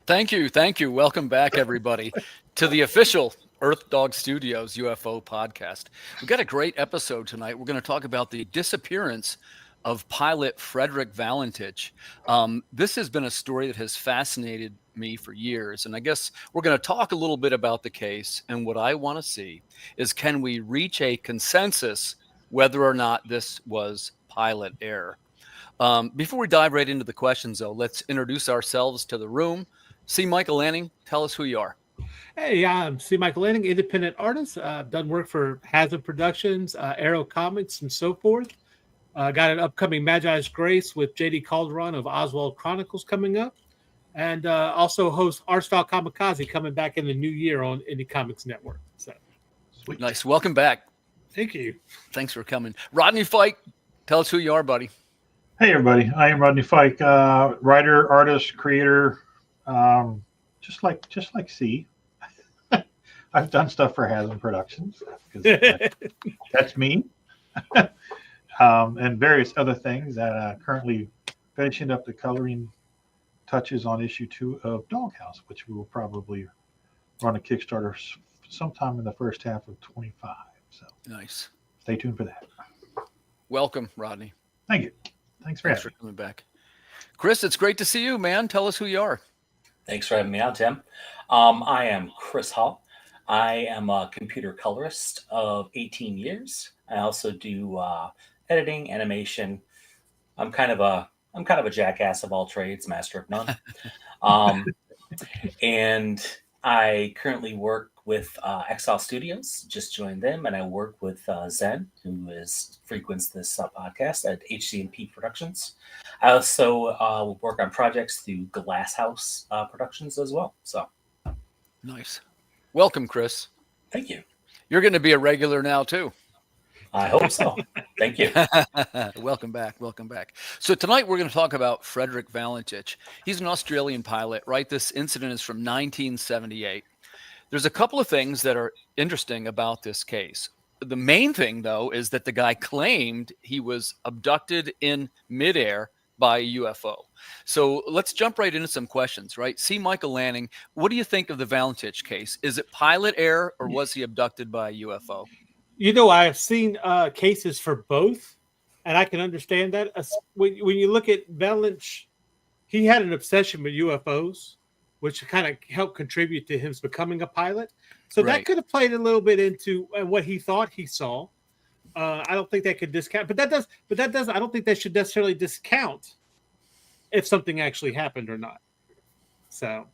Thank you. Thank you. Welcome back, everybody, to the official Earth Dog Studios UFO podcast. We've got a great episode tonight. We're going to talk about the disappearance of pilot Frederick Valentich. This has been a story that has fascinated me for years. And I guess we're going to talk a little bit about the case. And what I want to see is, can we reach a consensus whether or not this was pilot error? Before we dive right into the questions, though, let's introduce ourselves to the room. C. Michael Lanning, tell us who you are. Hey, I'm C. Michael Lanning, independent artist. I've done work for Hazard Productions, Arrow Comics, and so forth. Got an upcoming Magi's Grace with J.D. Calderon of Oswald Chronicles coming up. And also host Artstyle Kamikaze coming back in the new year on Indie Comics Network. So, sweet. Nice. Welcome back. Thank you. Thanks for coming. Rodney Fike, tell us who you are, buddy. Hey, everybody. I am Rodney Fike, writer, artist, creator, just like C. I've done stuff for Hasm Productions because that's me, and various other things that currently finishing up the coloring touches on issue 2 of Doghouse, which we will probably run a Kickstarter sometime in the first half of 25. So nice. Stay tuned for that. Welcome, Rodney. Thank you. Thanks for coming back. Chris, it's great to see you, man. Tell us who you are. Thanks for having me out, Tim. I am Chris Hall. I am a computer colorist of 18 years. I also do editing, animation. I'm kind of a jackass of all trades, master of none. And I currently work with Exile Studios. Just joined them, and I work with Zen, who frequents this podcast at HCMP Productions. I also work on projects through Glass House Productions as well. So nice. Welcome, Chris. Thank you. You're going to be a regular now too. I hope so. Thank you. Welcome back. Welcome back. So tonight we're going to talk about Frederick Valentich. He's an Australian pilot, right? This incident is from 1978. There's a couple of things that are interesting about this case. The main thing, though, is that the guy claimed he was abducted in midair by a UFO. So let's jump right into some questions, right? C. Michael Lanning, what do you think of the Valentich case? Is it pilot error or was he abducted by a UFO? You know, I've seen cases for both, and I can understand that. When you look at Valentich, he had an obsession with UFOs, which kind of helped contribute to him becoming a pilot. So Right. that could have played a little bit into what he thought he saw. I don't think that could discount, but that does. I don't think that should necessarily discount if something actually happened or not. So,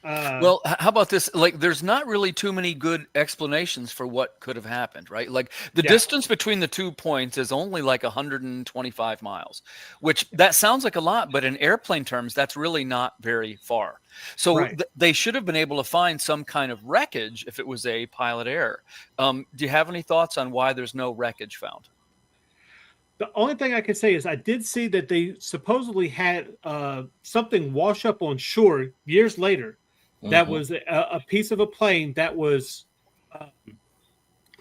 well, how about this? Like, there's not really too many good explanations for what could have happened, right? Like, the distance between the 2 points is only like 125 miles, which that sounds like a lot, but in airplane terms, that's really not very far. So Right. They should have been able to find some kind of wreckage if it was a pilot error. Do you have any thoughts on why there's no wreckage found? The only thing I can say is I did see that they supposedly had something wash up on shore years later. That was a piece of a plane that was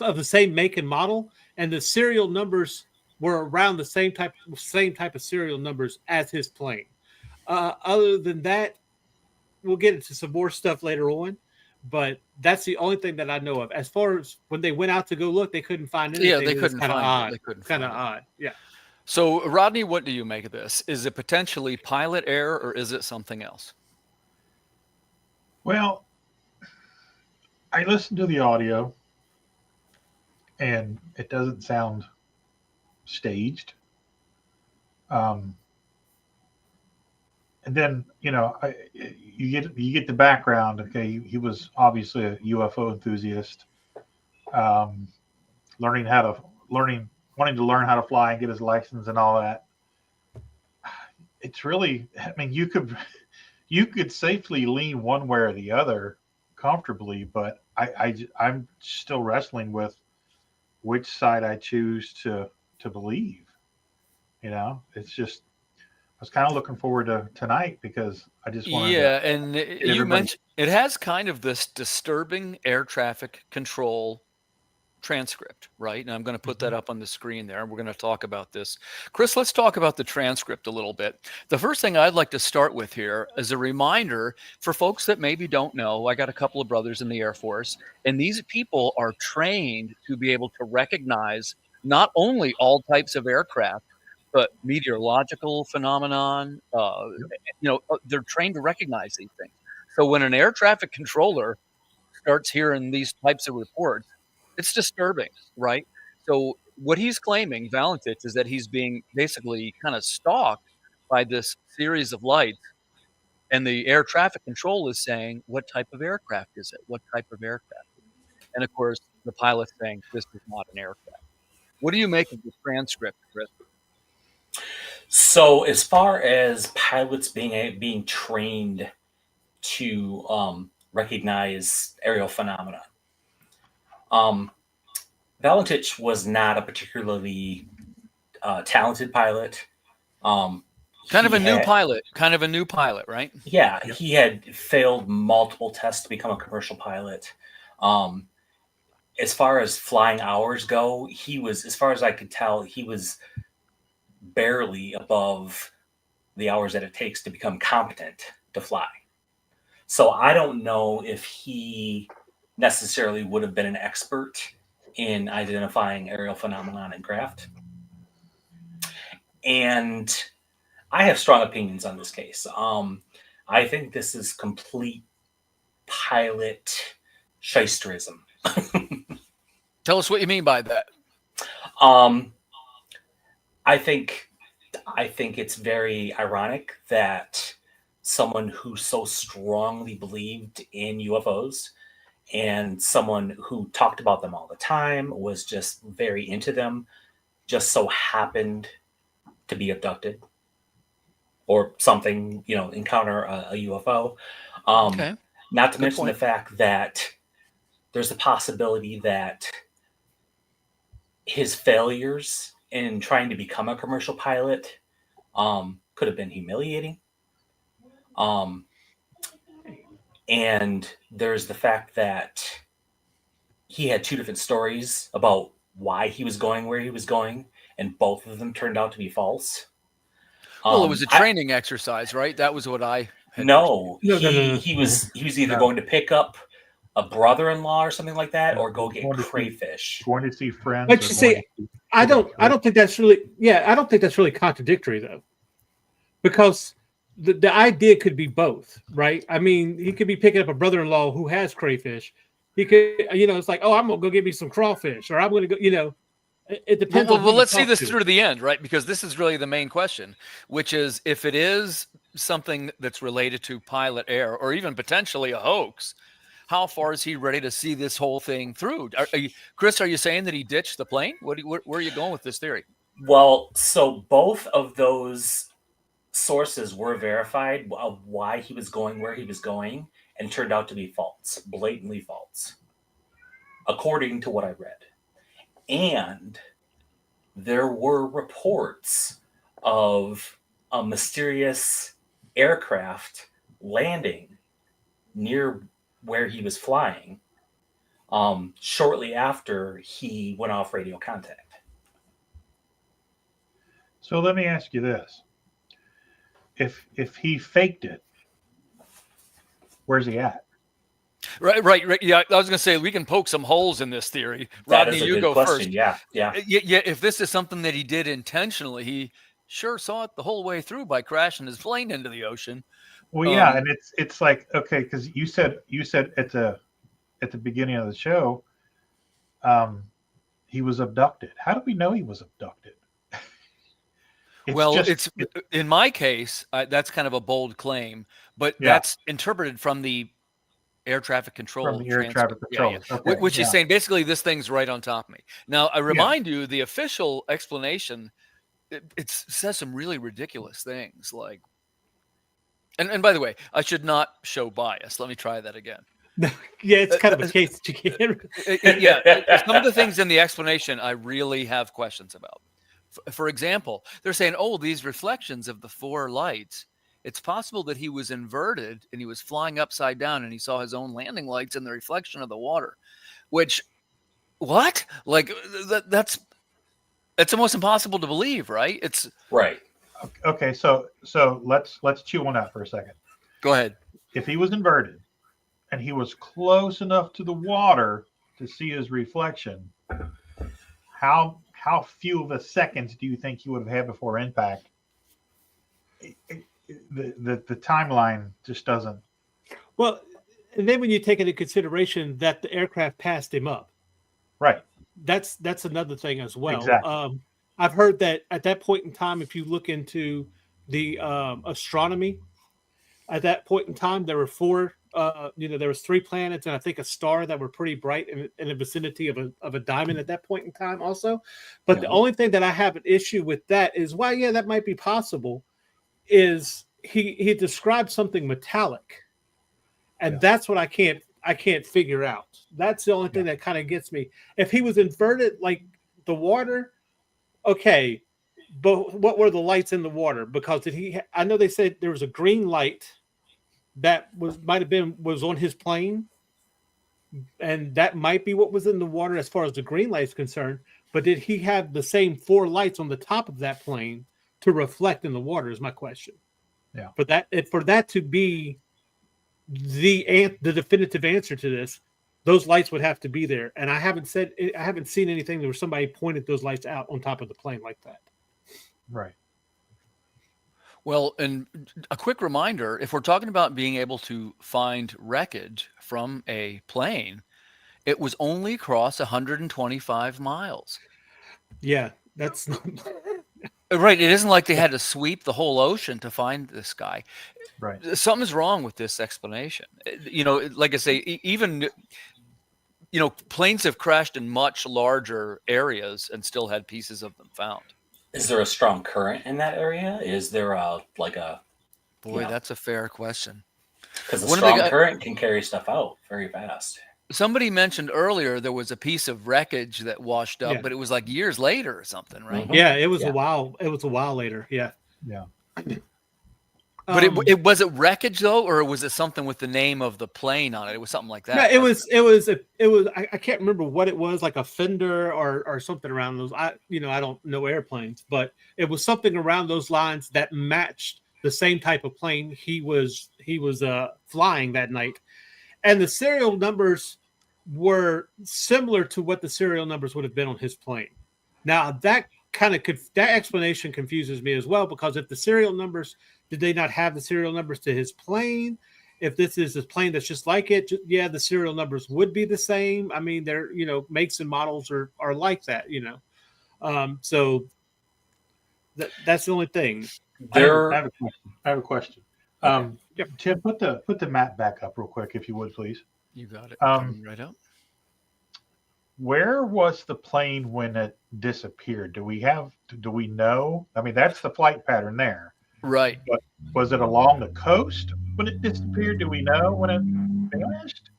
of the same make and model, and the serial numbers were around the same type of serial numbers as his plane. Other than that, we'll get into some more stuff later on, but that's the only thing that I know of. As far as when they went out to go look, they couldn't find anything. Yeah, they couldn't find odd. it. They couldn't Kind of find it. odd. Yeah. So, Rodney, what do you make of this? Is it potentially pilot error or is it something else? Well, I listened to the audio, and it doesn't sound staged. And then you get the background. Okay, he was obviously a UFO enthusiast, wanting to learn how to fly and get his license and all that. It's really, I mean, you could safely lean one way or the other comfortably, but I'm still wrestling with which side I choose to believe. It's just, I was kind of looking forward to tonight because I just wanted to. And you mentioned it has kind of this disturbing air traffic control transcript, right? And I'm going to put that up on the screen there, and we're going to talk about this. Chris, let's talk about the transcript a little bit. The first thing I'd like to start with here is a reminder for folks that maybe don't know. I got a couple of brothers in the Air Force, and these people are trained to be able to recognize not only all types of aircraft, but meteorological phenomenon. They're trained to recognize these things. So when an air traffic controller starts hearing these types of reports, it's disturbing, right? So what he's claiming, Valentich, is that he's being basically kind of stalked by this series of lights, and the air traffic control is saying, what type of aircraft is it? What type of aircraft? And of course, the pilot's saying, this is not an aircraft. What do you make of the transcript, Chris? So as far as pilots being trained to recognize aerial phenomena, Valentich was not a particularly talented pilot. Kind of a new pilot, right? Yeah, he had failed multiple tests to become a commercial pilot. As far as flying hours go, he was, as far as I could tell, he was barely above the hours that it takes to become competent to fly. So I don't know if he necessarily would have been an expert in identifying aerial phenomenon and craft. And I have strong opinions on this case. I think this is complete pilot shysterism. Tell us what you mean by that. I think it's very ironic that someone who so strongly believed in UFOs and someone who talked about them all the time, was just very into them, just so happened to be abducted or something, encounter a UFO. Okay. Not to mention the fact that there's a possibility that his failures in trying to become a commercial pilot could have been humiliating. And there's the fact that he had two different stories about why he was going where he was going, and both of them turned out to be false. Well, it was a training exercise, right? That was what I had. No. He was either going to pick up a brother-in-law or something like that, or go get crayfish. Going to see friends. But you see, I don't think that's really contradictory though, because the idea could be both, right? I mean, he could be picking up a brother-in-law who has crayfish. He could, it's like, oh, I'm gonna go get me some crawfish, or I'm gonna go, it depends. Well, let's see this through to the end, right? Because this is really the main question, which is if it is something that's related to pilot error or even potentially a hoax, how far is he ready to see this whole thing through? Chris, are you saying that he ditched the plane? Where are you going with this theory? Well, so both of those sources were verified of why he was going where he was going, and turned out to be false, blatantly false, according to what I read. And there were reports of a mysterious aircraft landing near where he was flying shortly after he went off radio contact. So let me ask you this. If he faked it, where's he at? Right. Yeah, I was going to say we can poke some holes in this theory. Rodney, you go first. Yeah. If this is something that he did intentionally, he sure saw it the whole way through by crashing his plane into the ocean. Well, yeah, and it's like, okay, because you said at the beginning of the show, he was abducted. How do we know he was abducted? It's in my case, that's kind of a bold claim, but that's interpreted from the air traffic control. From the air traffic control. Okay. Which is saying basically this thing's right on top of me. Now, I remind you, the official explanation, it says some really ridiculous things like, and by the way, I should not show bias. Let me try that again. Yeah, it's kind of a case that you can't. Some of the things in the explanation I really have questions about. For example, they're saying, these reflections of the four lights, it's possible that he was inverted and he was flying upside down and he saw his own landing lights in the reflection of the water, which What? Like that's almost impossible to believe, right? It's Right. Okay, so let's chew on that for a second. Go ahead. If he was inverted and he was close enough to the water to see his reflection, how few of a seconds do you think he would have had before impact? The timeline just doesn't. Well, and then when you take into consideration that the aircraft passed him up, Right. that's another thing as well. Exactly. I've heard that at that point in time, if you look into the astronomy, at that point in time, there were four. There was three planets and I think a star that were pretty bright in the vicinity of a diamond at that point in time, also. But the only thing that I have an issue with that is, well, yeah, that might be possible. Is he described something metallic, and that's what I can't figure out. That's the only thing that kind of gets me. If he was inverted like the water, okay, but what were the lights in the water? Because I know they said there was a green light that was on his plane, and that might be what was in the water as far as the green light is concerned. But did he have the same four lights on the top of that plane to reflect in the water? Is my question. Yeah. For that to be the definitive answer to this, those lights would have to be there. And I haven't seen anything where somebody pointed those lights out on top of the plane like that. Right. Well, and a quick reminder, if we're talking about being able to find wreckage from a plane, it was only across 125 miles. Yeah, that's Right. It isn't like they had to sweep the whole ocean to find this guy. Right. Something's wrong with this explanation. Like I say, even, planes have crashed in much larger areas and still had pieces of them found. Is there a strong current in that area? Is there Boy, that's a fair question. Because a strong current can carry stuff out very fast. Somebody mentioned earlier there was a piece of wreckage that washed up, but it was like years later or something, right? Mm-hmm. Yeah, it was a while. It was a while later. Yeah. Yeah. But it was it wreckage though, or was it something with the name of the plane on it? It was something like that. No, it was. I can't remember what it was, like a fender or something around those. I don't know airplanes, but it was something around those lines that matched the same type of plane he was flying that night, and the serial numbers were similar to what the serial numbers would have been on his plane. Now that explanation confuses me as well, because if the serial numbers, did they not have the serial numbers to his plane? If this is a plane that's just like it, yeah, the serial numbers would be the same. I mean, they're, makes and models are like that, so that's the only thing. I have a question. Tim, put the map back up real quick, if you would, please. You got it. Coming right up. Where was the plane when it disappeared? Do we know? I mean, that's the flight pattern there. Right. But was it along the coast when it disappeared? Do we know when it vanished?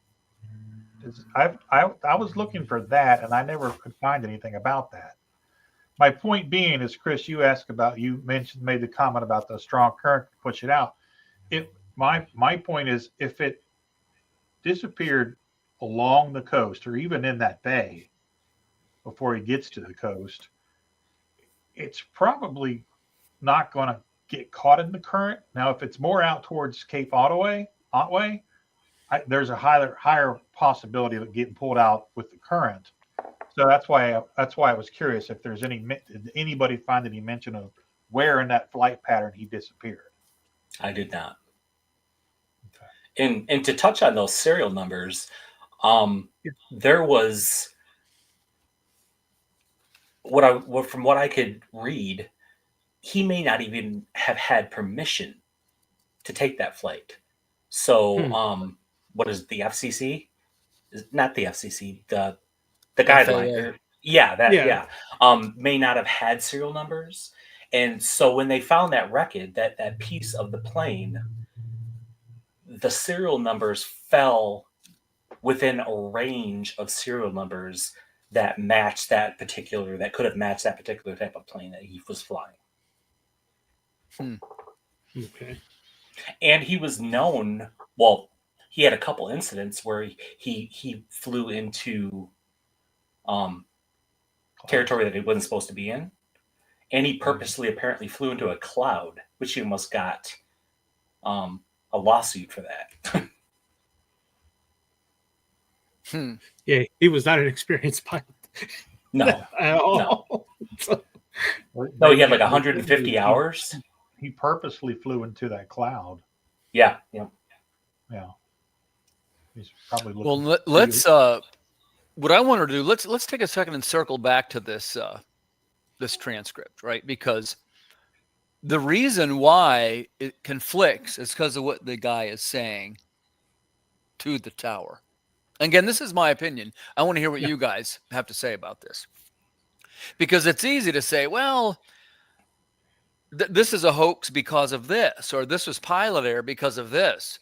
I was looking for that, and I never could find anything about that. My point being is, Chris, you made the comment about the strong current to push it out. My point is, if it disappeared along the coast or even in that bay before he gets to the coast, it's probably not going to get caught in the current. Now, if it's more out towards Cape Otway, there's a higher possibility of it getting pulled out with the current. So that's why I was curious if there's did anybody find any mention of where in that flight pattern he disappeared? I did not. Okay. And to touch on those serial numbers, there was from what I could read, he may not even have had permission to take that flight. So, what is the FCC? Not the FCC, the guideline. May not have had serial numbers. And so when they found that wreckage, that piece of the plane, the serial numbers fell within a range of serial numbers that could have matched that particular type of plane that he was flying. Okay. And he was known, well, he had a couple incidents where he flew into territory that he wasn't supposed to be in. And he purposely apparently flew into a cloud, which he almost got a lawsuit for that. Yeah, he was not an experienced pilot. No, at all. no, he had like 150 hours. He purposely flew into that cloud. Yeah. Yeah. He's probably looking. Well, let's. What I want to do, let's take a second and circle back to this this transcript, right? Because the reason why it conflicts is because of what the guy is saying to the tower. Again, this is my opinion. I want to hear what you guys have to say about this. Because it's easy to say, well, this is a hoax because of this, or this was pilot error because of this.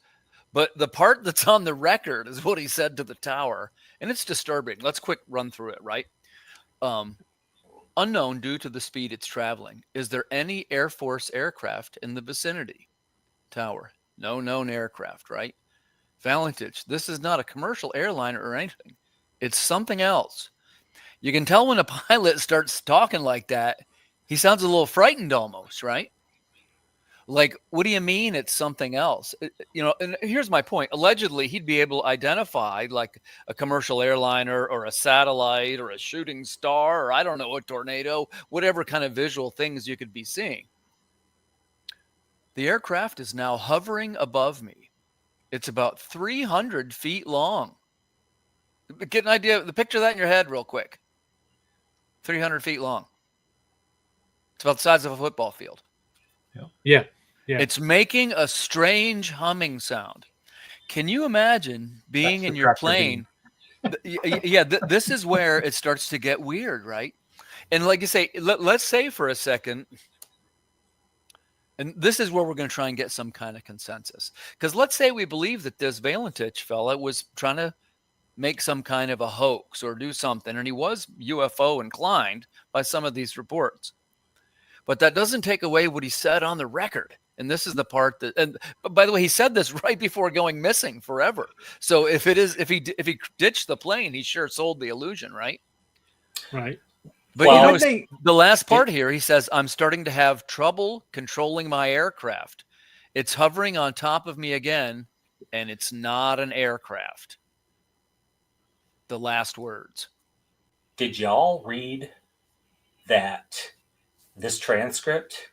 But the part that's on the record is what he said to the tower, and it's disturbing. Let's quick run through it, right? Unknown due to the speed it's traveling. Is there any Air Force aircraft in the vicinity? Tower, no known aircraft, right? Valentich, this is not a commercial airliner or anything. It's something else. You can tell when a pilot starts talking like that, he sounds a little frightened almost, right? Like, what do you mean it's something else? And here's my point. Allegedly, he'd be able to identify like a commercial airliner or a satellite or a shooting star or I don't know, a tornado, whatever kind of visual things you could be seeing. The aircraft is now hovering above me. It's about 300 feet long. Get an idea. Picture that in your head real quick. 300 feet long. It's about the size of a football field. Yeah. It's making a strange humming sound. Can you imagine being in your plane? This is where it starts to get weird, right? And like you say, let's say for a second, and this is where we're going to try and get some kind of consensus. Because let's say we believe that this Valentich fella was trying to make some kind of a hoax or do something, and he was UFO inclined by some of these reports. But that doesn't take away what he said on the record. And this is the part that, and by the way, he said this right before going missing forever. So if he ditched the plane, he sure sold the illusion, right? Right. But well, the last part here, he says, I'm starting to have trouble controlling my aircraft. It's hovering on top of me again, and it's not an aircraft. The last words. Did y'all read that this transcript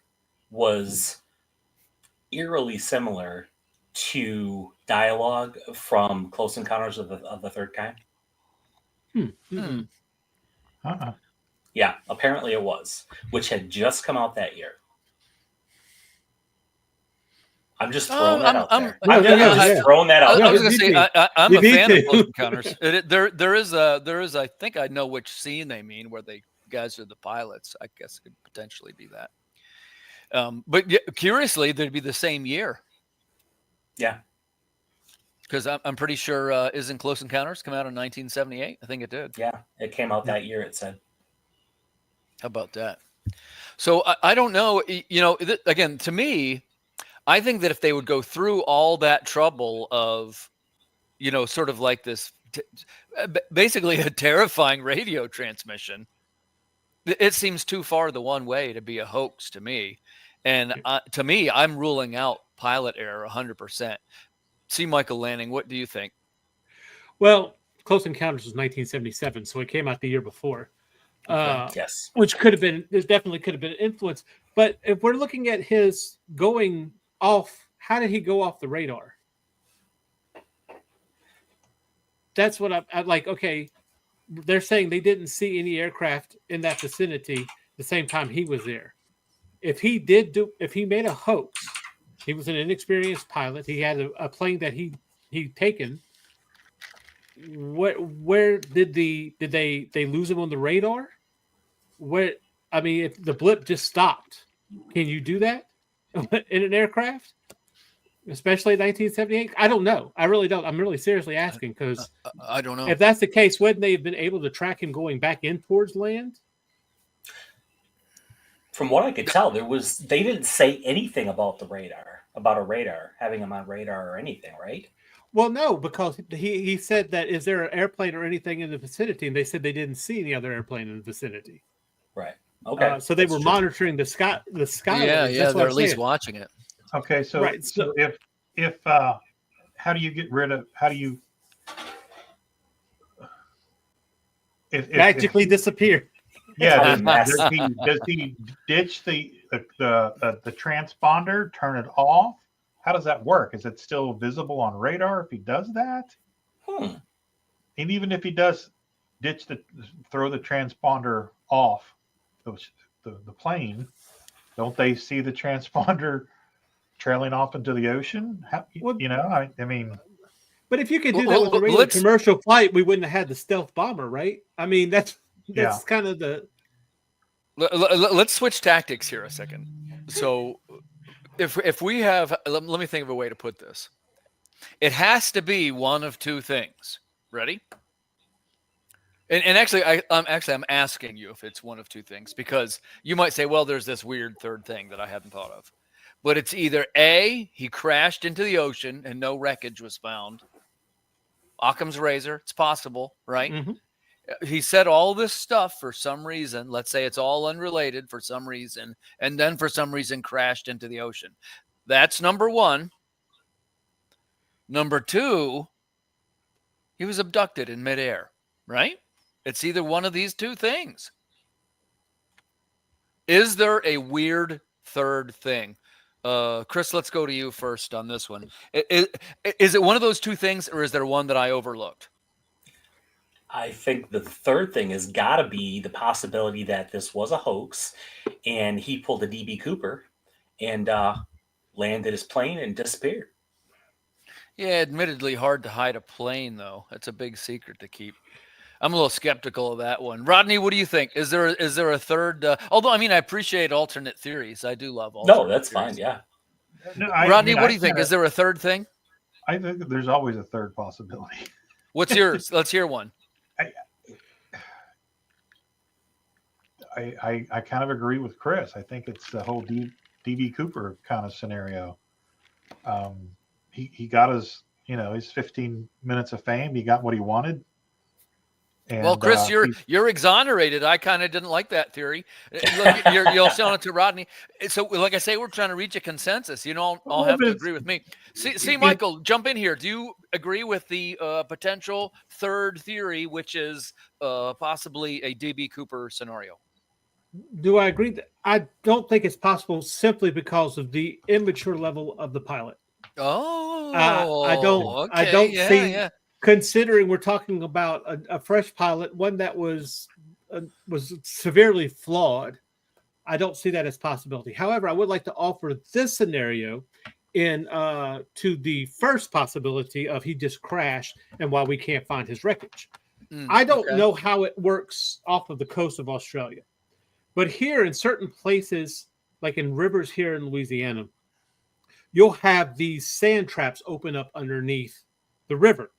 was eerily similar to dialogue from Close Encounters of the Third Kind? Yeah, apparently it was, which had just come out that year. I'm just throwing that out there. I'm just throwing that out there. I was going to say, I'm a fan of Close Encounters. There is, I think I know which scene they mean where the guys are the pilots. I guess it could potentially be that. But curiously, they'd be the same year. Yeah. Because I'm pretty sure, isn't Close Encounters come out in 1978? I think it did. Yeah, it came out that year, it said. How about that? So I don't know. Again, to me, I think that if they would go through all that trouble of, sort of like this, basically a terrifying radio transmission, it seems too far the one way to be a hoax to me. And to me, I'm ruling out pilot error 100%. C. Michael Lanning, what do you think? Well, Close Encounters was 1977, so it came out the year before. Yes. Which could have been, there definitely could have been an influence. But if we're looking at his going off, how did he go off the radar? That's what I like. Okay, they're saying they didn't see any aircraft in that vicinity the same time he was there. If he made a hoax, he was an inexperienced pilot. He had a plane that he'd taken. Where did they lose him on the radar? If the blip just stopped, can you do that in an aircraft? Especially 1978? I don't know. I really don't. I'm really seriously asking because I don't know. If that's the case, wouldn't they have been able to track him going back in towards land? From what I could tell, they didn't say anything about a radar, having him on radar or anything, right? Well, no, because he said that is there an airplane or anything in the vicinity, and they said they didn't see any other airplane in the vicinity. Right. Okay. So they That's were true. monitoring the sky Yeah, lanes. yeah, That's what they're I'm at least saying. watching it. Okay, so Right, so if how do you get rid of how do you if Magically disappear. yeah Probably mass. does he ditch the transponder, turn it off? How does that work? Is it still visible on radar if he does that? Hmm. And even if he does throw the transponder off the plane, don't they see the transponder trailing off into the ocean? Well, I mean, but if you could do that with a regular Let's commercial flight, we wouldn't have had the stealth bomber, right? I mean, yeah. that's kind of the let's switch tactics here a second. So if we have, let me think of a way to put this. It has to be one of two things. Ready? And actually, I'm asking you if it's one of two things, because you might say, well, there's this weird third thing that I hadn't thought of. But it's either A, he crashed into the ocean and no wreckage was found. Occam's razor, it's possible, right? mm-hmm. He said all this stuff for some reason. Let's say it's all unrelated for some reason, and then for some reason crashed into the ocean. That's number one. Number two, he was abducted in midair, right? It's either one of these two things. Is there a weird third thing? Chris, let's go to you first on this one. Is it one of those two things, or is there one that I overlooked? I think the third thing has got to be the possibility that this was a hoax and he pulled a DB Cooper and landed his plane and disappeared. Yeah, admittedly hard to hide a plane, though. That's a big secret to keep. I'm a little skeptical of that one. Rodney, what do you think? Is there a third? Although, I mean, I appreciate alternate theories. I do love alternate No, that's theories. fine. Yeah. No, Rodney, what do you think? Is there a third thing? I think there's always a third possibility. What's yours? Let's hear one. I kind of agree with Chris. I think it's the whole DB Cooper kind of scenario. He got his 15 minutes of fame. He got what he wanted. And, well, Chris, you're exonerated. I kind of didn't like that theory. Look, you're selling it to Rodney. So, like I say, we're trying to reach a consensus. You don't all have to agree with me. See, Michael, jump in here. Do you agree with the potential third theory, which is possibly a DB Cooper scenario? Do I agree that I don't think it's possible simply because of the immature level of the pilot. Oh, I don't okay. see. Yeah. Considering we're talking about a fresh pilot, one that was severely flawed, I don't see that as possibility. However, I would like to offer this scenario to the first possibility of he just crashed and while we can't find his wreckage. I don't know how it works off of the coast of Australia, but here in certain places, like in rivers here in Louisiana, you'll have these sand traps open up underneath the river.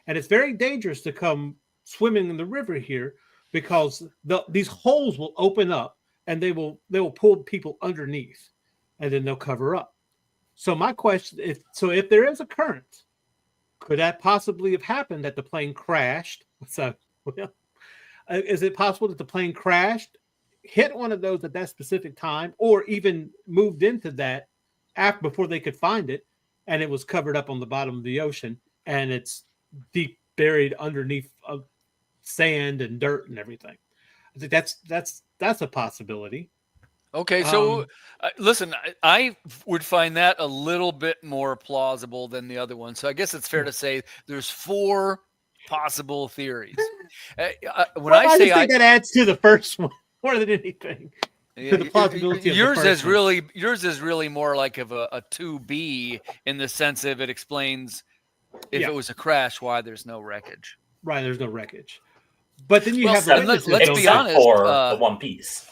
And it's very dangerous to come swimming in the river here because these holes will open up and they will pull people underneath and then they'll cover up. So my question is, if there is a current, could that possibly have happened that the plane crashed? So, is it possible that the plane crashed, hit one of those at that specific time, or even moved into that before they could find it, and it was covered up on the bottom of the ocean, and it's deep buried underneath sand and dirt and everything? I think that's a possibility. Okay, so listen, I would find that a little bit more plausible than the other one. So I guess it's fair to say there's 4 possible theories. I think that adds to the first one more than anything. To the plausibility of yours is really more like of a 2B in the sense of it explains if it was a crash, why there's no wreckage. Right, there's no wreckage. But then you have the witnesses. Let's be honest. For the one piece.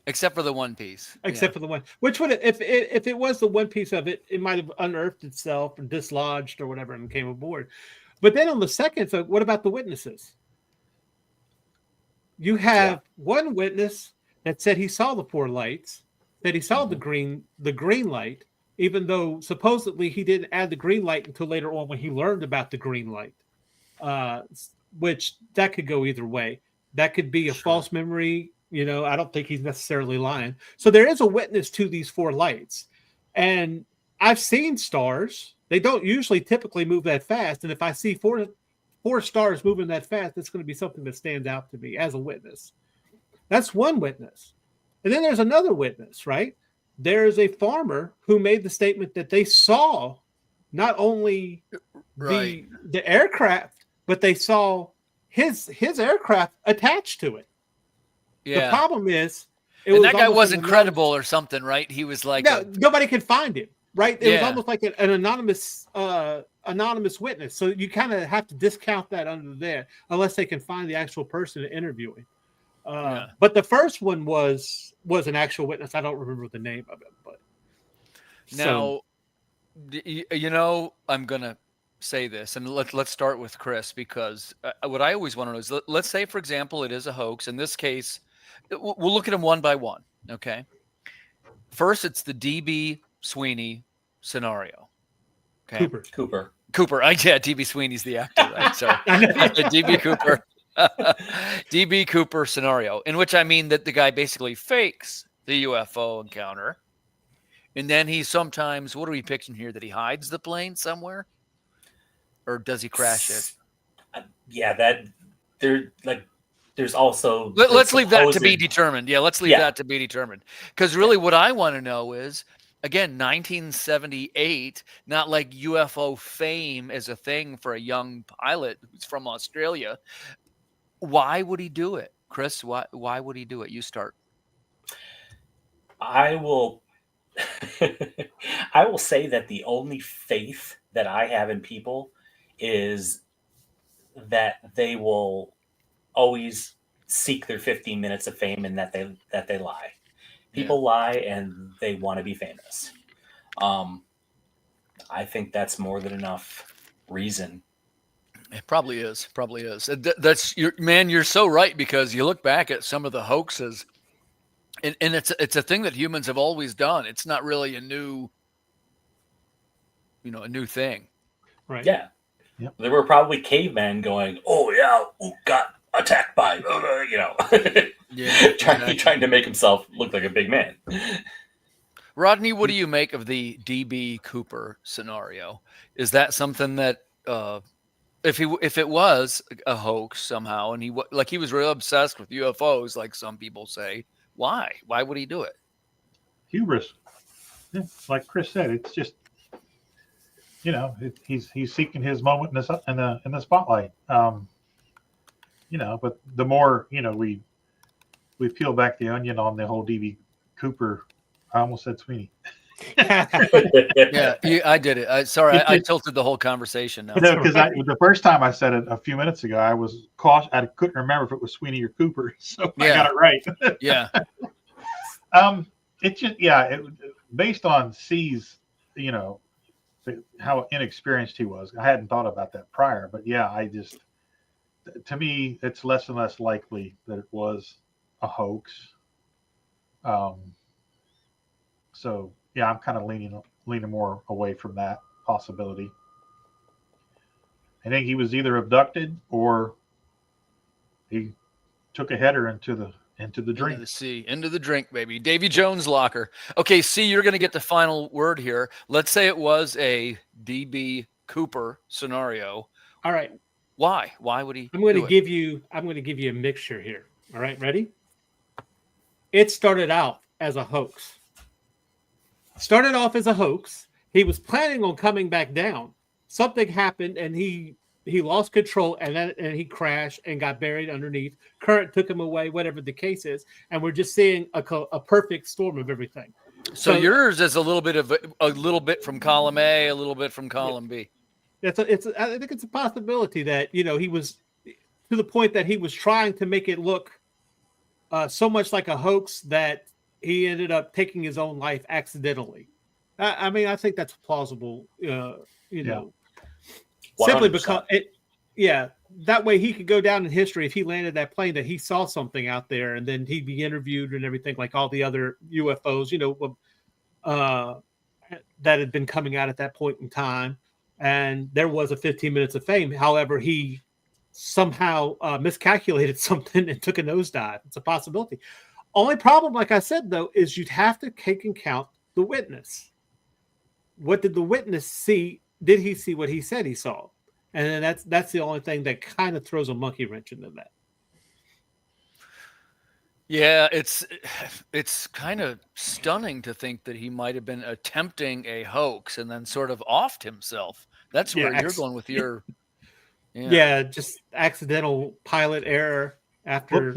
Except for the one piece. Except for the one. Which would, if it was the one piece of it, it might have unearthed itself and dislodged or whatever and came aboard. But then on the second, so what about the witnesses? You have one witness that said he saw the 4 lights, that he saw the green light, even though supposedly he didn't add the green light until later on when he learned about the green light, which that could go either way. That could be a false memory. I don't think he's necessarily lying. So there is a witness to these 4 lights. And I've seen stars. They don't usually typically move that fast. And if I see four stars moving that fast, it's going to be something that stands out to me as a witness. That's one witness. And then there's another witness, right? There's a farmer who made the statement that they saw not only the aircraft, but they saw his aircraft attached to it. Yeah. The problem is, that guy wasn't credible or something, right? He was like, nobody could find him, right? It was almost like an anonymous witness. So you kind of have to discount that under there, unless they can find the actual person to interview him. But the first one was an actual witness. I don't remember the name of it, but now, I'm gonna say this, and let's start with Chris, because what I always want to know is, let's say, for example, it is a hoax. In this case, we'll look at them one by one. Okay. First, it's the DB Sweeney scenario. Okay. Cooper. DB Sweeney's the actor, right? So DB Cooper. DB Cooper scenario, in which I mean that the guy basically fakes the UFO encounter, and then he sometimes, what are we picturing here, that he hides the plane somewhere, or does he crash it? There's also, let's leave that to be determined. Let's leave that to be determined, because really what I want to know is, again, 1978, not like UFO fame is a thing for a young pilot who's from Australia. Why would he do it, Chris? Why would he do it? You start. I will say that the only faith that I have in people is that they will always seek their 15 minutes of fame, and that they lie. People lie, and they want to be famous. I think that's more than enough reason. It probably is. That's you're so right, because you look back at some of the hoaxes, and it's a thing that humans have always done. It's not really a new thing. Right. Yeah. Yep. There were probably cavemen going, "Oh yeah, got attacked by," trying to make himself look like a big man. Rodney, what do you make of the DB Cooper scenario? Is that something that, if it was a hoax somehow, and he was really obsessed with UFOs, like some people say, why would he do it? Hubris. Yeah, like Chris said, it's just, he's seeking his moment in the spotlight. But the more we peel back the onion on the whole DB Cooper. I almost said Sweeney. I did it. I tilted the whole conversation now. Because the first time I said it a few minutes ago, I was cautious. I couldn't remember if it was Sweeney or Cooper, so I got it right. It's just based on C's, how inexperienced he was. I hadn't thought about that prior, but to me, it's less and less likely that it was a hoax. So I'm kind of leaning more away from that possibility. I think he was either abducted or he took a header into the drink. Into the sea, into the drink, baby. Davy Jones locker. Okay, C, you're going to get the final word here. Let's say it was a DB Cooper scenario. All right. Why? Why would he? I'm going to give you a mixture here. All right, ready? It started out as a hoax. Started off as a hoax. He was planning on coming back down. Something happened, and he lost control, and he crashed and got buried underneath. Current took him away, whatever the case is, and we're just seeing a perfect storm of everything. So yours is a little bit from column A, a little bit from column B. I think it's a possibility that he was to the point that he was trying to make it look so much like a hoax that he ended up taking his own life accidentally. I think that's plausible. Simply because that way he could go down in history if he landed that plane, that he saw something out there, and then he'd be interviewed and everything like all the other UFOs. that had been coming out at that point in time, and there was a 15 minutes of fame. However, he somehow miscalculated something and took a nosedive. It's a possibility. Only problem, like I said, though, is you'd have to take and count the witness. What did the witness see? Did he see what he said he saw? And then that's the only thing that kind of throws a monkey wrench into that. Yeah, it's kind of stunning to think that he might have been attempting a hoax and then sort of offed himself. That's where you're going with your just accidental pilot error after.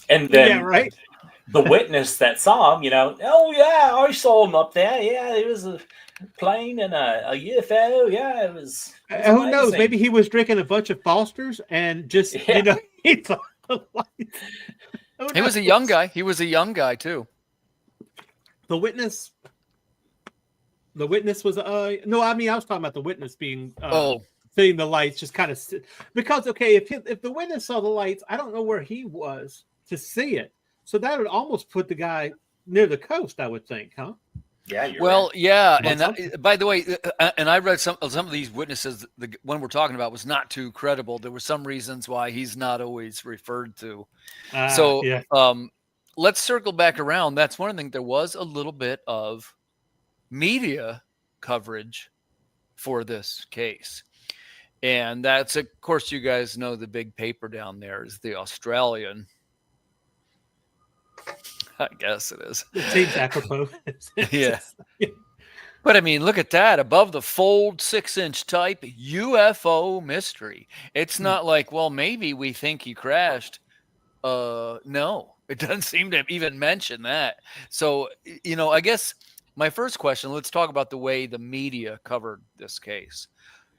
And then yeah, right. The witness that saw him, oh yeah, I saw him up there. Yeah, it was a plane and a UFO. Yeah, it was who knows? Maybe he was drinking a bunch of Fosters and just he thought the lights. He was a young guy. He was a young guy too. The witness was no. I mean, I was talking about the witness being seeing the lights, just kind of because if the witness saw the lights, I don't know where he was to see it. So that would almost put the guy near the coast, I would think, huh? Yeah. You're right. Yeah. And by the way, and I read some of these witnesses. The one we're talking about was not too credible. There were some reasons why he's not always referred to. Let's circle back around. That's one thing. There was a little bit of media coverage for this case, and that's, of course, you guys know the big paper down there is the Australian. I guess it is. It seems apropos. Yeah. But I mean, look at that. Above the fold 6-inch type UFO mystery. It's not like, well, maybe we think he crashed. No, it doesn't seem to even mention that. So, I guess my first question, let's talk about the way the media covered this case.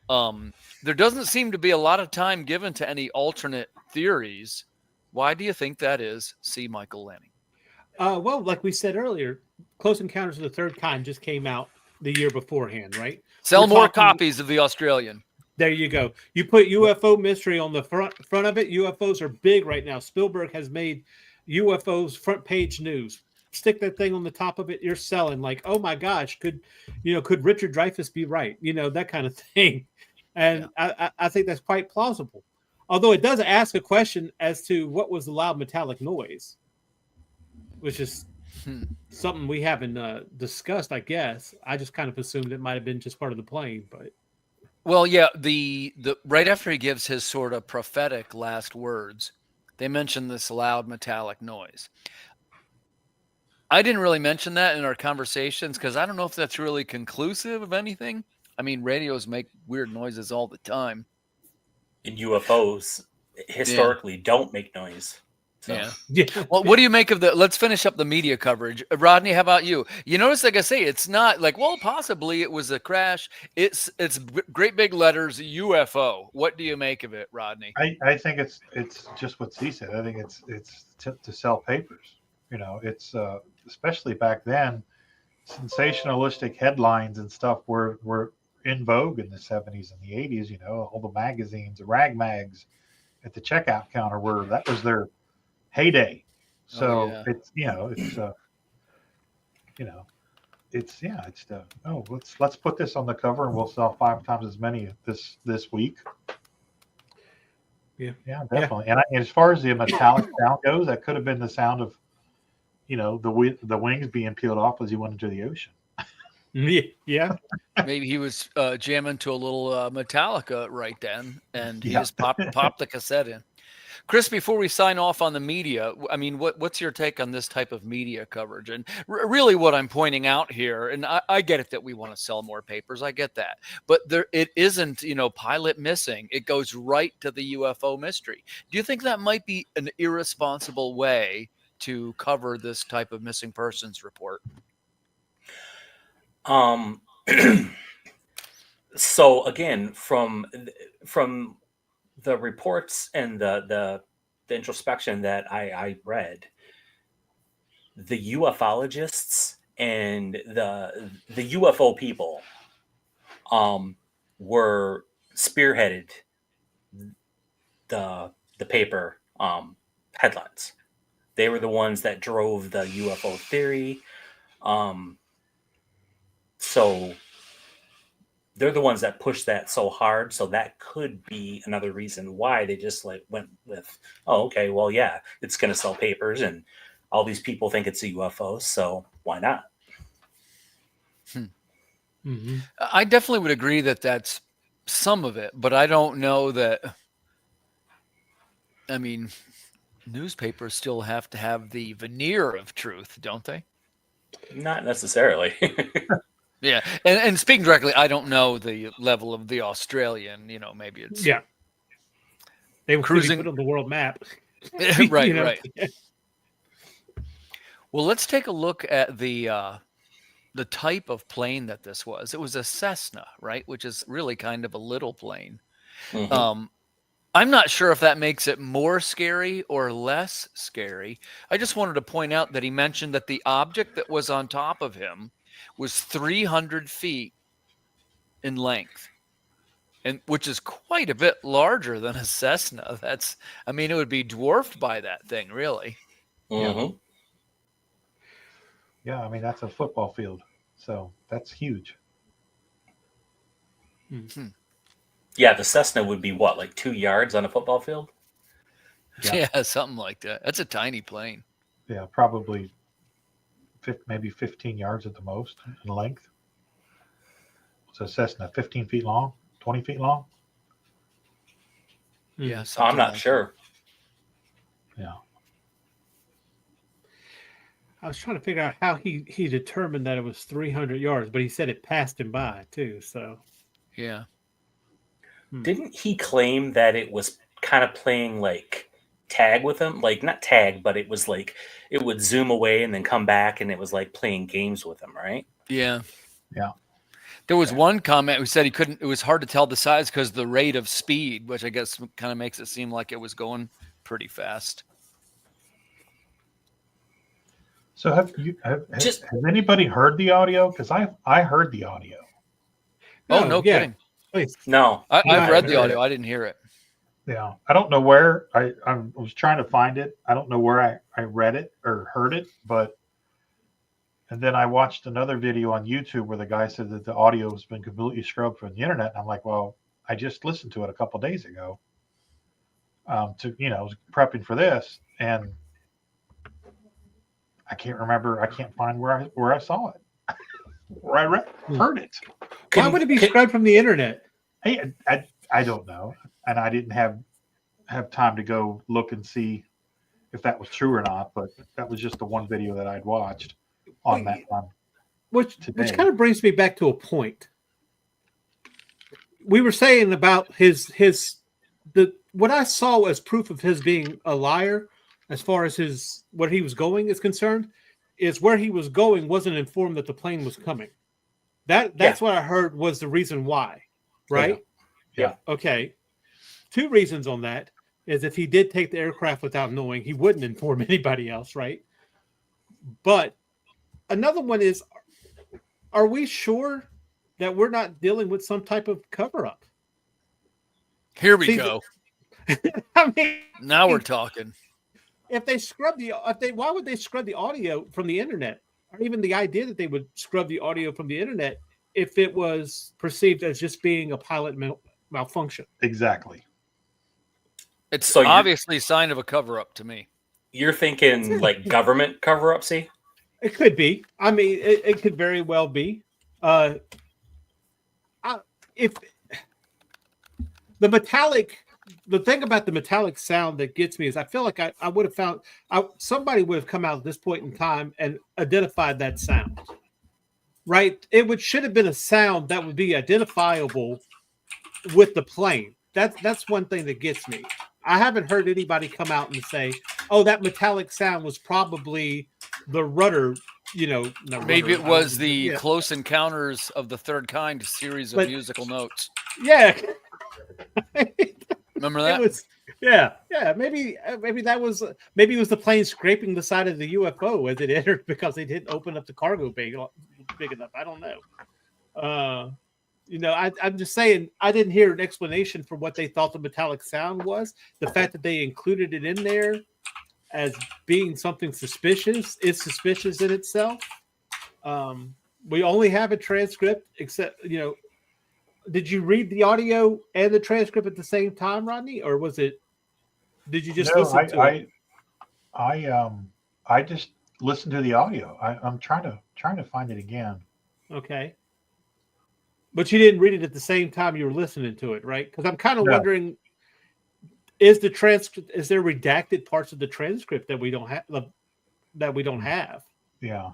There doesn't seem to be a lot of time given to any alternate theories. Why do you think that is? C. Michael Lanning. Well, like we said earlier, Close Encounters of the Third Kind just came out the year beforehand, right? Sell more copies of the Australian. There you go. You put UFO mystery on the front of it. UFOs are big right now. Spielberg has made UFOs front page news. Stick that thing on the top of it. You're selling like, oh my gosh, could Richard Dreyfuss be right? That kind of thing. And I think that's quite plausible. Although it does ask a question as to what was the loud metallic noise, which is something we haven't discussed, I guess. I just kind of assumed it might have been just part of the plane, but. Well, yeah, the right after he gives his sort of prophetic last words, they mention this loud metallic noise. I didn't really mention that in our conversations because I don't know if that's really conclusive of anything. I mean, radios make weird noises all the time. And UFOs historically don't make noise. So. Yeah. Well, what do you make of let's finish up the media coverage. Rodney, how about you? You notice, like I say, it's not like, well, possibly it was a crash. It's great big letters, UFO. What do you make of it, Rodney? I think it's just what C said. I think it's to sell papers. It's especially back then, sensationalistic headlines and stuff were in vogue in the 70s and the 80s. All the magazines, the rag mags at the checkout counter that was their heyday. So let's put this on the cover and we'll sell 5 times as many this week. Yeah, definitely. And as far as the metallic sound goes, that could have been the sound of the wings being peeled off as he went into the ocean. Yeah. Maybe he was jamming to a little Metallica right then, and he just popped the cassette in. Chris, before we sign off on the media, I mean, what's your take on this type of media coverage? And really what I'm pointing out here, and I get it that we want to sell more papers. I get that. But it isn't, pilot missing. It goes right to the UFO mystery. Do you think that might be an irresponsible way to cover this type of missing persons report? So again, from the reports and the introspection that I read, the ufologists and the UFO people were spearheaded the paper headlines. They were the ones that drove the UFO theory. So they're the ones that push that so hard. So that could be another reason why they just like went with, oh, okay, well, yeah, it's going to sell papers and all these people think it's a UFO. So why not? Mm-hmm. I definitely would agree that that's some of it, but I don't know that. I mean, newspapers still have to have the veneer of truth, don't they? Not necessarily. Yeah, and speaking directly, I don't know the level of the Australian. Maybe it's Yeah, they will be cruising. put on the world map. Right, right. Well, let's take a look at the type of plane that this was. It was a Cessna, right, which is really kind of a little plane. Mhm. I'm not sure if that makes it more scary or less scary. I just wanted to point out that he mentioned that the object that was on top of him was 300 feet in length, and which is quite a bit larger than a Cessna. It would be dwarfed by that thing, really. Mhm. Yeah, I mean that's a football field, so that's huge. Yeah, the Cessna would be what, like 2 yards on a football field? Yeah. Yeah, something like that. That's a tiny plane. Yeah, probably maybe 15 yards at the most in length. So Cessna, 15 feet long, 20 feet long. Yeah, I'm something not like sure. Yeah. I was trying to figure out how he determined that it was 300 yards, but he said it passed him by too. So that. Yeah. Didn't he claim that it was kind of playing like tag with him? Like not tag, but it was like it would zoom away and then come back and it was like playing games with him, right? Yeah. Yeah. There was one comment who said it was hard to tell the size because of the rate of speed, which I guess kind of makes it seem like it was going pretty fast. So has anybody heard the audio? Because I heard the audio. No kidding. Please. No. I've read the heard audio. I didn't hear it. Yeah, I don't know where I was trying to find it. I don't know where I read it or heard it, and then I watched another video on YouTube where the guy said that the audio has been completely scrubbed from the internet. And I'm like, well, I just listened to it a couple of days ago. Prepping for this, and I can't remember. I can't find where I saw it, where I heard it. Why would it be scrubbed from the internet? Hey, I don't know, and I didn't have time to go look and see if that was true or not. But that was just the one video that I'd watched on that one. Which kind of brings me back to a point. We were saying about what I saw as proof of his being a liar, as far as where he was going is concerned, is where he was going wasn't informed that the plane was coming. That's what I heard was the reason why, right? Yeah. Okay. 2 reasons on that is if he did take the aircraft without knowing, he wouldn't inform anybody else, right? But another one is, are we sure that we're not dealing with some type of cover-up? Here we go. I mean, Now we're talking. If they scrub why would they scrub the audio from the internet? Or even the idea that they would scrub the audio from the internet if it was perceived as just being a pilot malfunction. Exactly. It's obviously a sign of a cover-up to me. You're thinking like government cover-up, see? It could be. I mean, it could very well be. If the thing about the metallic sound that gets me is I feel like I would have found somebody would have come out at this point in time and identified that sound, right? Should have been a sound that would be identifiable with the plane. That's one thing that gets me. I haven't heard anybody come out and say, "Oh, that metallic sound was probably the rudder." Maybe it was the Close Encounters of the Third Kind series of musical notes. Yeah. Remember that? Maybe it was the plane scraping the side of the UFO as it entered because they didn't open up the cargo bay big enough. I don't know. I'm just saying I didn't hear an explanation for what they thought the metallic sound was. The fact that they included it in there as being something suspicious is suspicious in itself. We only have a transcript, except Did you read the audio and the transcript at the same time, Rodney, or was it? Did you just No, listen to it? I just listened to the audio. I'm trying to find it again. Okay, but you didn't read it at the same time you were listening to it, right? Because I'm kind of No. wondering, is the transcript? Is there redacted parts of the transcript that we don't have? That we don't have? Yeah.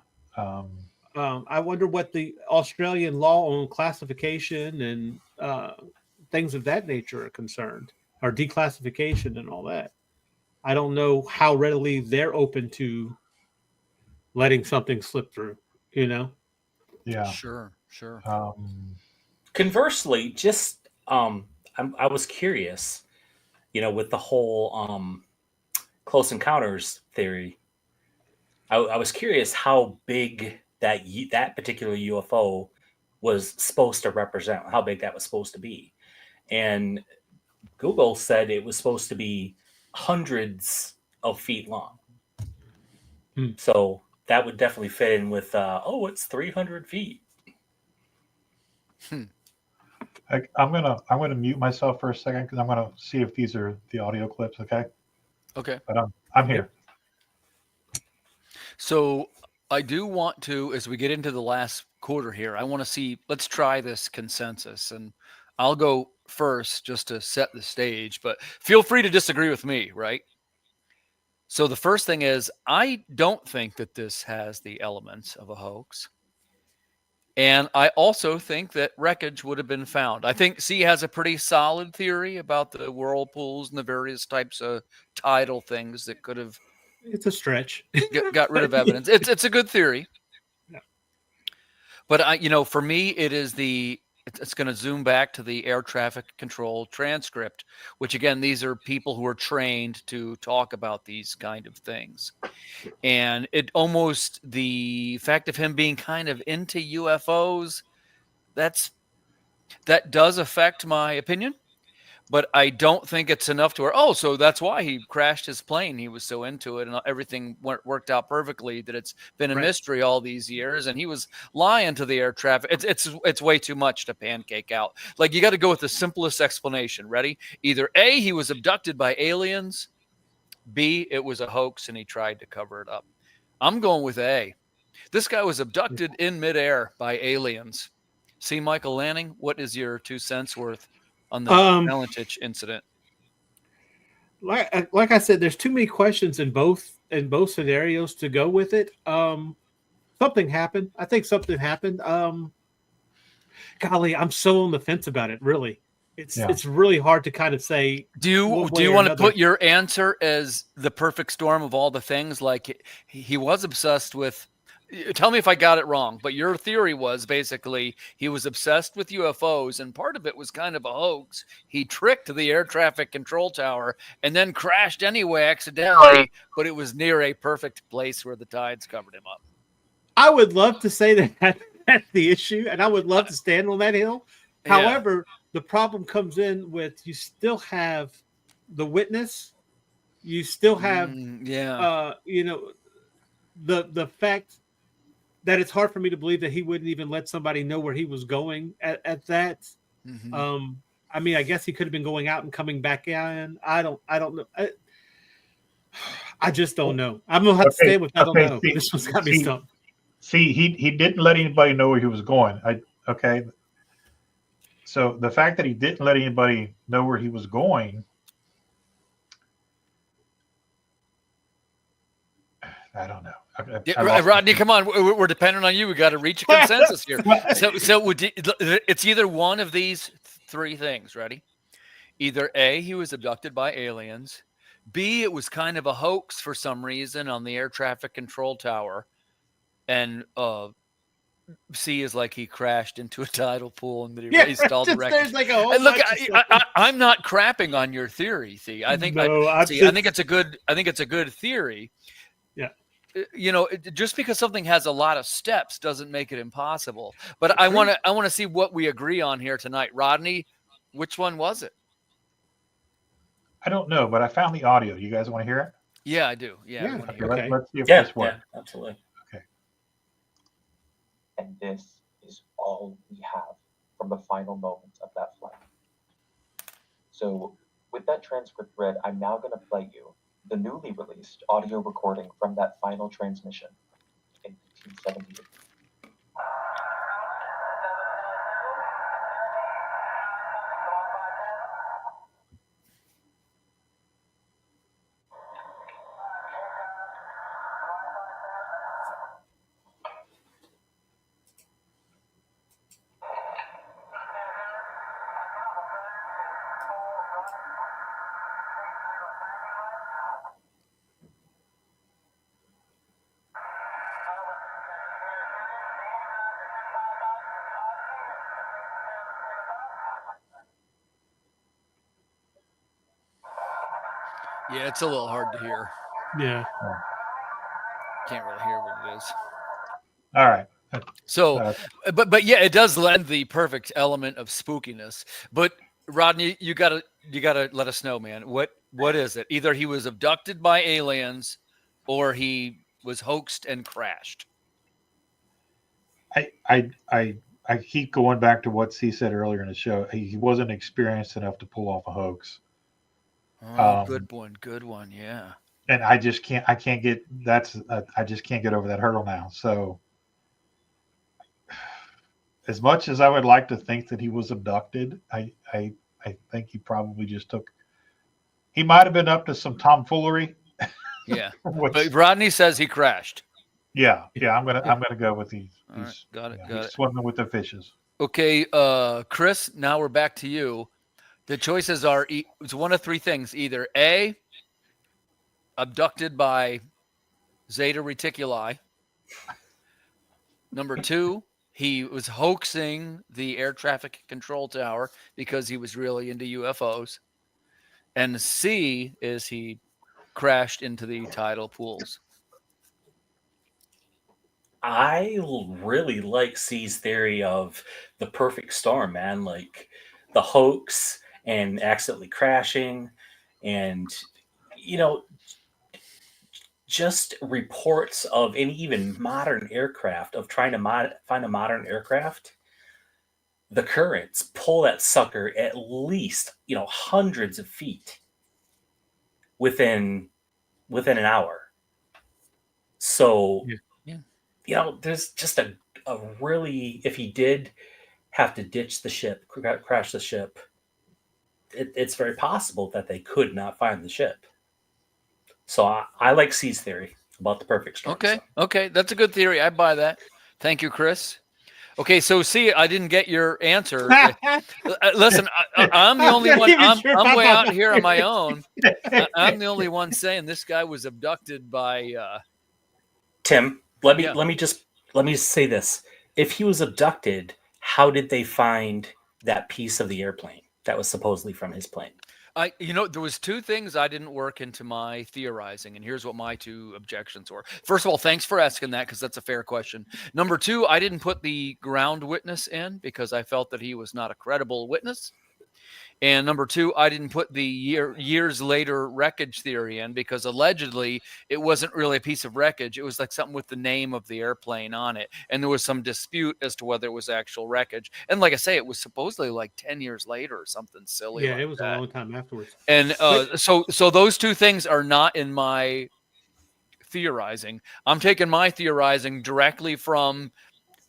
I wonder what the Australian law on classification and things of that nature are concerned, or declassification and all that. I don't know how readily they're open to letting something slip through, Yeah. Sure. Conversely, just I was curious, with the whole close encounters theory. I was curious how big that particular UFO was supposed to represent, how big that was supposed to be, and Google said it was supposed to be hundreds of feet long. So that would definitely fit in with it's 300 feet. I'm gonna mute myself for a second because I'm gonna see if these are the audio clips. Okay. Okay. But I'm here. So I do want to, as we get into the last quarter here, I want to see, let's try this consensus. And I'll go first just to set the stage, but feel free to disagree with me, right? So the first thing is, I don't think that this has the elements of a hoax. And I also think that wreckage would have been found. I think C has a pretty solid theory about the whirlpools and the various types of tidal things that could have It's a stretch. got rid of evidence. It's a good theory. Yeah. But for me, it's going to zoom back to the air traffic control transcript, which again, these are people who are trained to talk about these kind of things. And the fact of him being kind of into UFOs, that does affect my opinion. But I don't think it's enough to where, so that's why he crashed his plane. He was so into it and everything worked out perfectly, that it's been a mystery all these years. And he was lying to the air traffic. It's way too much to pancake out. Like, you got to go with the simplest explanation. Ready? Either A, he was abducted by aliens. B, it was a hoax and he tried to cover it up. I'm going with A. This guy was abducted in midair by aliens. See, Michael Lanning, what is your 2 cents worth on the Valentich incident? Like I said, there's too many questions in both scenarios to go with it. Something happened. I think something happened. Golly, I'm so on the fence about it. Really, it's really hard to kind of say. Do you want to put your answer as the perfect storm of all the things? Like, he was obsessed with. Tell me if I got it wrong, but your theory was basically he was obsessed with UFOs, and part of it was kind of a hoax. He tricked the air traffic control tower and then crashed anyway accidentally, but it was near a perfect place where the tides covered him up. I would love to say that that's the issue, and I would love to stand on that hill. Yeah. However, the problem comes in with you still have the witness. You still have, the fact that it's hard for me to believe that he wouldn't even let somebody know where he was going at that. Mm-hmm. I mean, I guess he could have been going out and coming back in. I don't know. I just don't know. I'm gonna have to stay with I don't know. This one's got me stumped. See, he didn't let anybody know where he was going. So the fact that he didn't let anybody know where he was going, I don't know. Rodney, come on. We're dependent on you. We got to reach a consensus here. So it's either one of these 3 things. Ready? Either A, he was abducted by aliens. B, it was kind of a hoax for some reason on the air traffic control tower. And C is like he crashed into a tidal pool and that he erased all the records. Like a look, I'm not crapping on your theory, C. I think I think it's a good theory. Just because something has a lot of steps doesn't make it impossible. But I want to see what we agree on here tonight. Rodney, which one was it? I don't know, but I found the audio. You guys want to hear it? Yeah, I do. Yeah. Okay. Let's see if this works. Yeah, absolutely. Okay. And this is all we have from the final moments of that flight. So, with that transcript read, I'm now going to play you the newly released audio recording from that final transmission in 1878. Yeah, it's a little hard to hear. Yeah. Can't really hear what it is. All right. So, but yeah, it does lend the perfect element of spookiness. But Rodney, you gotta let us know, man. What is it? Either he was abducted by aliens, or he was hoaxed and crashed. I keep going back to what he said earlier in the show. He wasn't experienced enough to pull off a hoax. Oh, good one. Yeah. And I just can't. I can't get. I just can't get over that hurdle now. So, as much as I would like to think that he was abducted, I think he probably just took. He might have been up to some tomfoolery. Yeah. Which, But Rodney says he crashed. yeah. I'm gonna go with these. All right, got it. He's swimming with the fishes. Okay, Chris. Now we're back to you. The choices are it's one of three things: either A, abducted by Zeta Reticuli. Number 2, he was hoaxing the air traffic control tower because he was really into UFOs. And C is he crashed into the tidal pools. I really like C's theory of the perfect storm, man. Like the hoax and accidentally crashing, and just reports of any even modern aircraft of trying to find a modern aircraft. The currents pull that sucker at least hundreds of feet within an hour. So there's just a really, if he did have to ditch the ship, crash the ship, it's very possible that they could not find the ship. So I like C's theory about the perfect storm. Okay, that's a good theory. I buy that. Thank you, Chris. Okay, so C, I didn't get your answer. Listen, I'm the only one. I'm way out here on my own. I'm the only one saying this guy was abducted by. Tim, let me say this. If he was abducted, how did they find that piece of the airplane that was supposedly from his plane? There was two things I didn't work into my theorizing, and here's what my two objections were. First of all, thanks for asking that, because that's a fair question. Number 2, I didn't put the ground witness in because I felt that he was not a credible witness. And number 2, I didn't put the years later wreckage theory in because allegedly it wasn't really a piece of wreckage. It was like something with the name of the airplane on it. And there was some dispute as to whether it was actual wreckage. And like I say, it was supposedly like 10 years later or something silly. Yeah, like it was that. a long time afterwards. And so those two things are not in my theorizing. I'm taking my theorizing directly from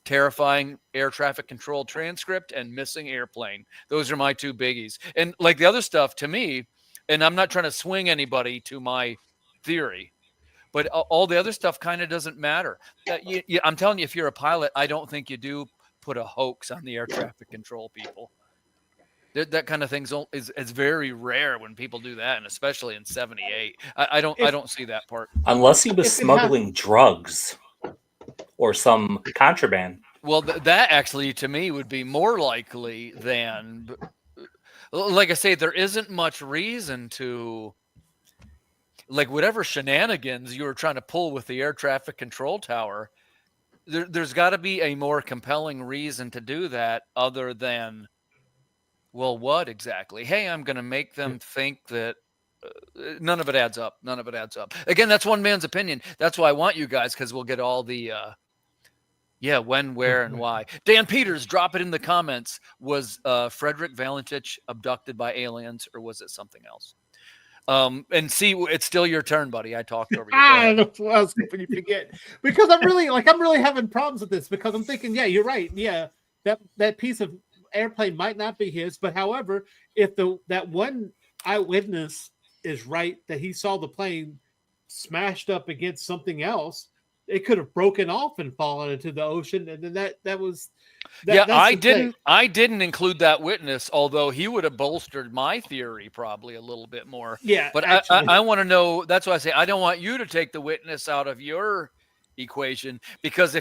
terrifying air traffic control transcript and missing airplane. Those are my two biggies. And like the other stuff to me, and I'm not trying to swing anybody to my theory, but all the other stuff kind of doesn't matter. I'm telling you, if you're a pilot, I don't think you do put a hoax on the air traffic control people. That kind of thing is very rare when people do that, and especially in '78. I don't see that part. Unless he was smuggling drugs or some contraband. Well, that actually, to me, would be more likely than, like I say, there isn't much reason to, like, whatever shenanigans you were trying to pull with the air traffic control tower, there's got to be a more compelling reason to do that other than, well, what exactly? Hey, I'm going to make them think that. None of it adds up. Again, that's one man's opinion. That's why I want you guys, because we'll get all the Yeah, when, where, and why. Dan Peters, drop it in the comments. Was Frederick Valentich abducted by aliens, or was it something else? And see, it's still your turn, buddy. I talked over you. Go I ahead. don't know what I was hoping you forget, because I'm really having problems with this, because I'm thinking, yeah, you're right. Yeah, that piece of airplane might not be his, but however, if that one eyewitness is right, that he saw the plane smashed up against something else, it could have broken off and fallen into the ocean, and then that was Yeah, that's the thing. I didn't include that witness, although he would have bolstered my theory probably a little bit more. Yeah, But actually, I want to know. That's why I say I don't want you to take the witness out of your equation, because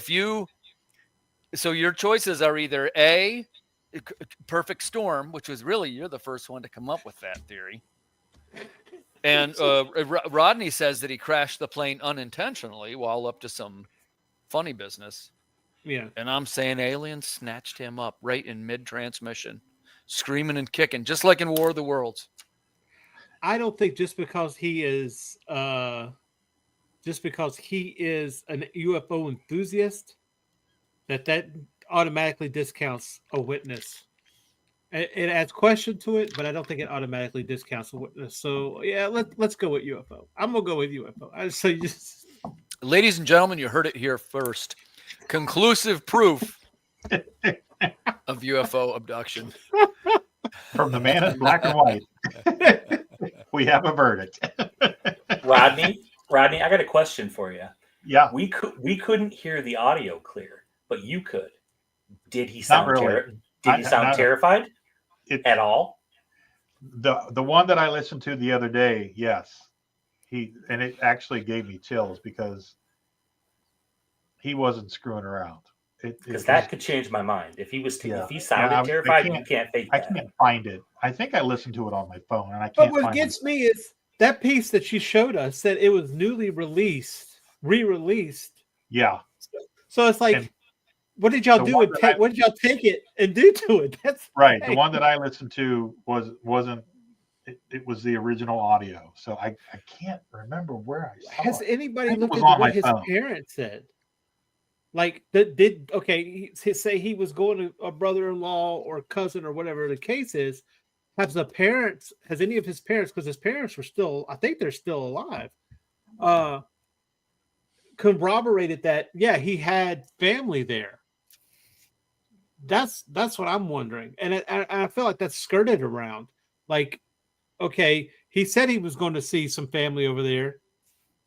so your choices are either A, perfect storm, which was really, you're the first one to come up with that theory. And Rodney says that he crashed the plane unintentionally while up to some funny business. yeah. And I'm saying aliens snatched him up right in mid-transmission, screaming and kicking, just like in War of the Worlds. I don't think just because he is an UFO enthusiast that automatically discounts a witness. It adds question to it, but I don't think it automatically discounts a witness. So yeah, let's go with UFO. I'm gonna go with UFO. So you just Ladies and gentlemen, you heard it here first. Conclusive proof of UFO abduction. From the man in black and white, we have a verdict. Rodney, I got a question for you. Yeah, We couldn't hear the audio clear, but you could. Did he not sound really. Did he sound terrified at all? The one that I listened to the other day, yes, and it actually gave me chills because he wasn't screwing around. Because that could change my mind. If he was, Yeah. if he sounded Yeah, terrified, you can't fake I that. can't find it. I think I listened to it on my phone, and I But can't what find gets it. me is that piece that she showed us said it was newly re-released. Yeah, So it's like, And what did y'all the do? one that What did y'all take it and do to it? That's right. The one that I listened to wasn't. It was the original audio, so I can't remember where I saw Has it. anybody I think it looked was into on what my his phone. parents said? Like, say he was going to a brother-in-law or cousin or whatever the case is. Has any of his parents, because his parents were still, I think they're still alive, corroborated that, yeah, he had family there. That's what I'm wondering. And I feel like that's skirted around. Like, okay, he said he was going to see some family over there.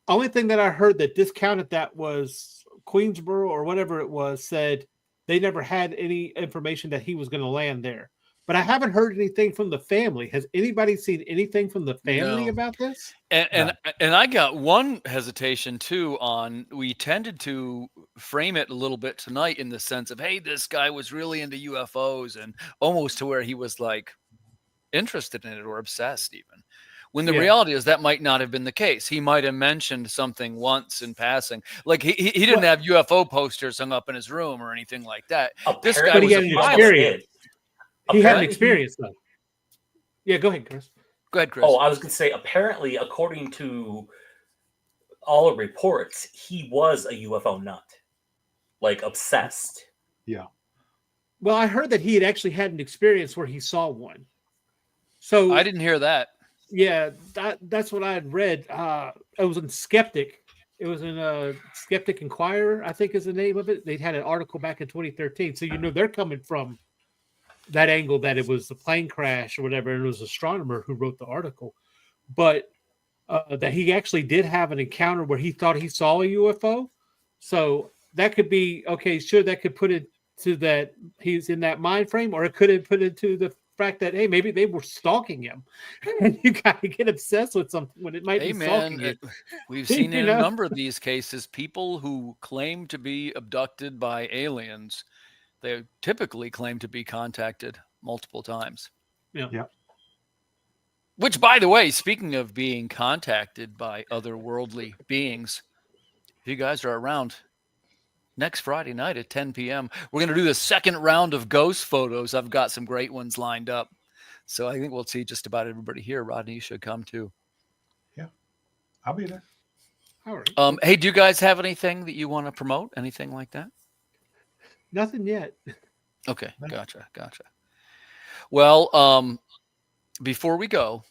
Only thing that I heard that discounted that was Queensboro or whatever it was, said they never had any information that he was going to land there. But I haven't heard anything from the family. Has anybody seen anything from the family No. about this? And I got one hesitation too on, we tended to frame it a little bit tonight in the sense of, hey, this guy was really into UFOs, and almost to where he was like interested in it or obsessed even. When the reality is that might not have been the case. He might have mentioned something once in passing. Like he didn't have UFO posters hung up in his room or anything like that. This guy But he was had a an pilot. experience. He had an Apparently experience though. Yeah, go ahead, Chris. Go ahead, Chris. Oh, I was going to say, apparently, according to all the reports, he was a UFO nut, like obsessed. Yeah. Well, I heard that he had actually had an experience where he saw one. So I didn't hear that. Yeah, that's what I had read. It was in Skeptic. It was in Skeptic Inquirer, I think is the name of it. They had an article back in 2013. So they're coming from that angle that it was the plane crash or whatever, and it was an astronomer who wrote the article. But that he actually did have an encounter where he thought he saw a UFO. So that could be okay. Sure, that could put it to that he's in that mind frame, or it could have put it to the fact that, hey, maybe they were stalking him, and you got to get obsessed with something when it might be stalking you. We've seen in a number of these cases people who claim to be abducted by aliens. They typically claim to be contacted multiple times. Yeah. Which, by the way, speaking of being contacted by otherworldly beings, if you guys are around next Friday night at 10 p.m., we're going to do the second round of ghost photos. I've got some great ones lined up. So I think we'll see just about everybody here. Rodney, you should come too. Yeah, I'll be there. All right. Hey, do you guys have anything that you want to promote? Anything like that? Nothing yet. Okay, gotcha. Well, before we go,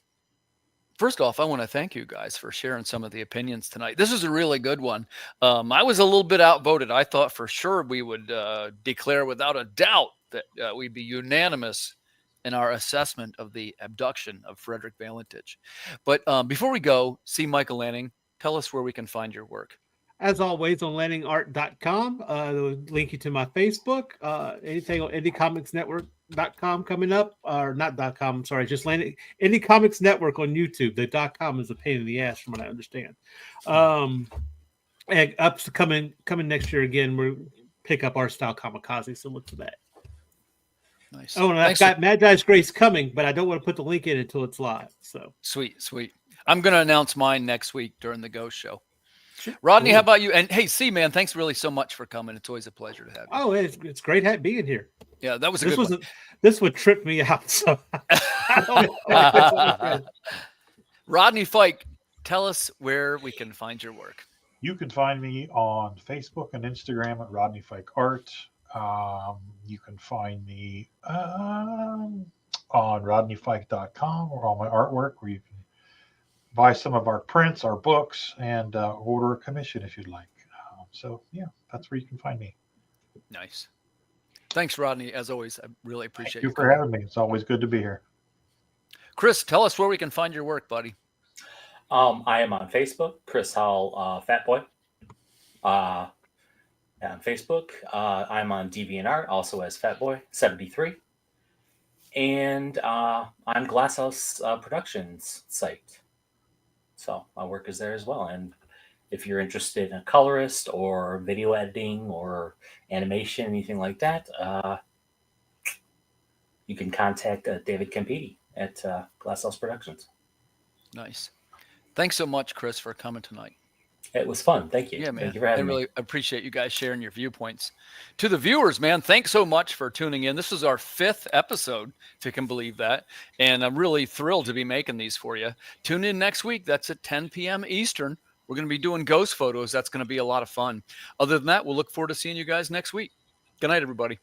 first off, I want to thank you guys for sharing some of the opinions tonight. This is a really good one. I was a little bit outvoted. I thought for sure we would declare without a doubt that we'd be unanimous in our assessment of the abduction of Frederick Valentich. But before we go, see Michael Lanning, tell us where we can find your work. As always, on landingart.com, link you to my Facebook, anything on indiecomicsnetwork.com coming up, or not .com, I'm sorry, just landing Indie Comics Network on YouTube. The .com is a pain in the ass from what I understand. And up to coming next year again, we'll pick up our style Kamikaze, so look for that. Nice. Oh, and I've got Magi's Grace coming, but I don't want to put the link in until it's live. So sweet. I'm going to announce mine next week during the Ghost Show. Rodney, how about you? And hey, man, thanks really so much for coming. It's always a pleasure to have you. Oh, it's great being here. Yeah, that was a good one. This would trip me out. So Rodney Fike, tell us where we can find your work. You can find me on Facebook and Instagram at Rodney Fike Art. You can find me on rodneyfike.com or all my artwork, where you can buy some of our prints, our books, and order a commission if you'd like. So, yeah, that's where you can find me. Nice. Thanks, Rodney. As always, I really appreciate you. Thank you for having me. It's always good to be here. Chris, tell us where we can find your work, buddy. I am on Facebook, Chris Hall Fatboy. On Facebook, I'm on DeviantArt, also as Fatboy73. And on Glasshouse Productions site. So my work is there as well. And if you're interested in a colorist or video editing or animation, anything like that, you can contact David Campiti at Glasshouse Productions. Nice. Thanks so much, Chris, for coming tonight. It was fun. Thank you. Yeah, man. Thank you for having me. I really appreciate you guys sharing your viewpoints. To the viewers, man, thanks so much for tuning in. This is our 5th episode, if you can believe that. And I'm really thrilled to be making these for you. Tune in next week. That's at 10 p.m. Eastern. We're going to be doing ghost photos. That's going to be a lot of fun. Other than that, we'll look forward to seeing you guys next week. Good night, everybody.